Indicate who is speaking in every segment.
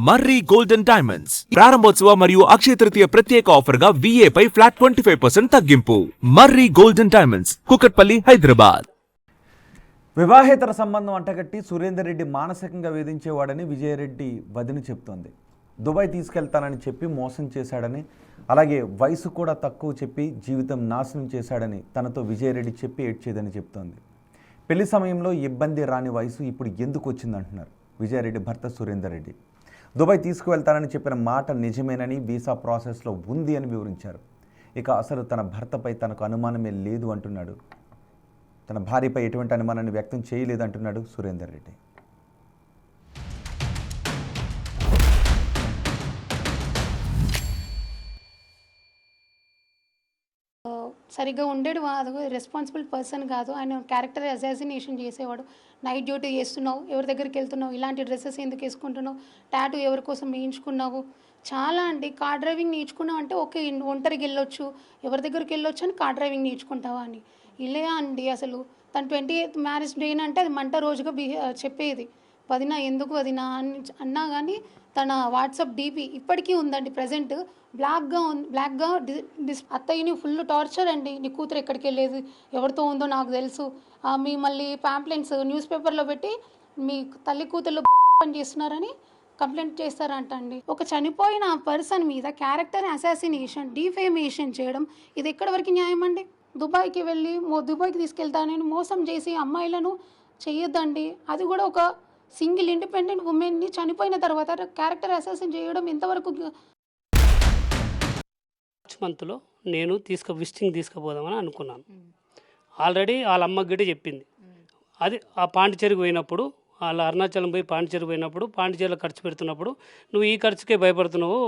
Speaker 1: మర్రి golden diamonds ప్రారంభోత్సవ మరియు అక్షయ తృతీయ ప్రత్యేక ఆఫర్ గా VA పై ఫ్లాట్ 25% తగ్గింపు. మర్రి గోల్డెన్ డైమండ్స్, కుకట్పల్లి, హైదరాబాద్.
Speaker 2: వివాహేతర సంబంధం అంటగట్టి సురేందర్ రెడ్డి మానసికంగా వేధించేవాడని విజయరెడ్డి వదిన చెప్తోంది. దుబాయ్ తీసుకెళ్తానని చెప్పి మోసం చేశాడని, అలాగే వయసు కూడా తక్కువ చెప్పి జీవితం నాశనం చేశాడని తనతో విజయరెడ్డి చెప్పి ఏడ్చేదని చెప్తోంది. పెళ్లి సమయంలో ఇబ్బంది రాని వయసు ఇప్పుడు ఎందుకు వచ్చిందంటున్నారు విజయరెడ్డి భర్త సురేందర్ రెడ్డి. దుబాయ్ తీసుకువెళ్తానని చెప్పిన మాట నిజమేనని, వీసా ప్రాసెస్లో ఉంది అని వివరించారు. ఇక అసలు తన భర్తపై తనకు అనుమానమే లేదు అంటున్నాడు. తన భార్యపై ఎటువంటి అనుమానాన్ని వ్యక్తం చేయలేదంటున్నాడు సురేందర్ రెడ్డి.
Speaker 3: సరిగ్గా ఉండేడు కాదు, రెస్పాన్సిబుల్ పర్సన్ కాదు. ఆయన క్యారెక్టర్ అసాసినేషన్ చేసేవాడు. నైట్ డ్యూటీ చేస్తున్నావు, ఎవరి దగ్గరికి వెళ్తున్నావు, ఇలాంటి డ్రెస్సెస్ ఎందుకు వేసుకుంటున్నావు, టాటూ ఎవరి కోసం వేయించుకున్నావు, చాలా అండి. కార్ డ్రైవింగ్ నేర్చుకున్నావు అంటే ఓకే, ఒంటరికి వెళ్ళొచ్చు, ఎవరి దగ్గరికి వెళ్ళొచ్చు అని కార్ డ్రైవింగ్ నేర్చుకుంటావా అని. ఇలా అండి అసలు తన 28th మ్యారేజ్ డే అంటే అది మంట రోజుగా చెప్పేది. వదినా ఎందుకు వదినా అని అన్నా కానీ తన వాట్సాప్ డీపీ ఇప్పటికీ ఉందండి. ప్రజెంట్ బ్లాక్గా అత్తయ్యని ఫుల్ టార్చర్ అండి. నీ కూతురు ఎక్కడికి వెళ్ళేది, ఎవరితో ఉందో నాకు తెలుసు, మీ మళ్ళీ ప్యాంప్లెంట్స్ న్యూస్ పేపర్లో పెట్టి మీ తల్లి కూతుర్లు పని చేస్తున్నారని కంప్లైంట్ చేస్తారంట అండి. ఒక చనిపోయిన పర్సన్ మీద క్యారెక్టర్ అసాసినేషన్, డిఫేమేషన్ చేయడం ఇది ఎక్కడి వరకు న్యాయం అండి? దుబాయ్కి వెళ్ళి దుబాయ్కి తీసుకెళ్తానని మోసం చేసి అమ్మాయిలను చేయొద్దండి. అది కూడా ఒక సింగిల్ ఇండిపెండెంట్ ఉమెన్ని చనిపోయిన తర్వాత క్యారెక్టర్ అసాసిన్ చేయడం ఎంతవరకు?
Speaker 4: మంత్లో నేను విజిటింగ్ తీసుకుపోదామని అనుకున్నాను. ఆల్రెడీ వాళ్ళ అమ్మకి గిట్ట చెప్పింది. అది ఆ పాండిచేరికి పోయినప్పుడు, వాళ్ళ అరుణాచలం పోయి పాండిచేరికి పోయినప్పుడు, పాండిచేరిలో ఖర్చు పెడుతున్నప్పుడు నువ్వు ఈ ఖర్చుకే భయపడుతున్నావు,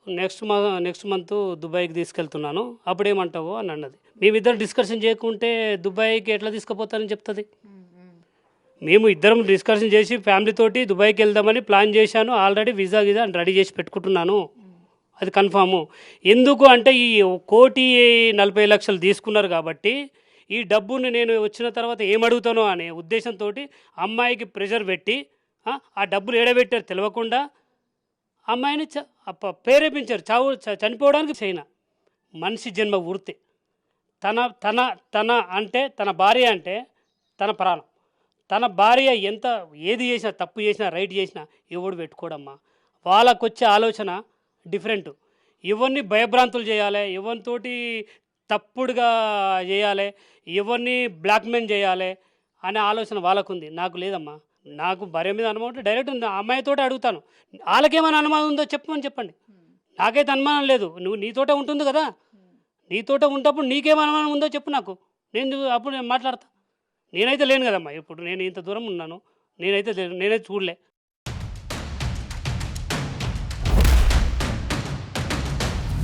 Speaker 4: నెక్స్ట్ మంత్ దుబాయ్కి తీసుకెళ్తున్నాను అప్పుడేమంటావు అని అన్నది. మేమిద్దరం డిస్కషన్ చేయకుంటే దుబాయ్కి ఎట్లా తీసుకుపోతానని చెప్తుంది. మేము ఇద్దరం డిస్కషన్ చేసి ఫ్యామిలీతోటి దుబాయ్కి వెళ్దామని ప్లాన్ చేశాను. ఆల్రెడీ వీసా రెడీ చేసి పెట్టుకుంటున్నాను, అది కన్ఫాము. ఎందుకు అంటే ఈ 1,40,00,000 తీసుకున్నారు కాబట్టి ఈ డబ్బుని నేను వచ్చిన తర్వాత ఏమడుగుతానో అనే ఉద్దేశంతో అమ్మాయికి ప్రెషర్ పెట్టి ఆ డబ్బులు ఏడబెట్టారు తెలియకుండా అమ్మాయిని ప్రేరేపించారు చనిపోవడానికి. చైనా మనిషి జన్మ వృత్తి. తన అంటే తన భార్య అంటే తన ప్రాణం. తన భార్య ఏది చేసినా, తప్పు చేసినా, రైట్ చేసినా ఎవడు పెట్టుకోడమ్మా. వాళ్ళకు వచ్చే ఆలోచన డిఫరెంట్. ఎవరిని భయభ్రాంతులు చేయాలి, ఎవరితోటి తప్పుడుగా చేయాలి, ఎవరిని బ్లాక్మెయిల్ చేయాలి అనే ఆలోచన వాళ్ళకుంది. నాకు లేదమ్మా. నాకు భార్య మీద అనుమానం ఉంటే డైరెక్ట్ అమ్మాయితోటే అడుగుతాను. వాళ్ళకేమైనా అనుమానం ఉందో చెప్పండి. నాకైతే అనుమానం లేదు. నీతోటే ఉంటుంది కదా, నీతోటే ఉంటప్పుడు నీకేమైనా అనుమానం ఉందో చెప్పు నాకు. నేను మాట్లాడతా. నేనైతే లేను కదమ్మా. ఇప్పుడు నేను ఇంత దూరం ఉన్నాను, నేనైతే చూడలే.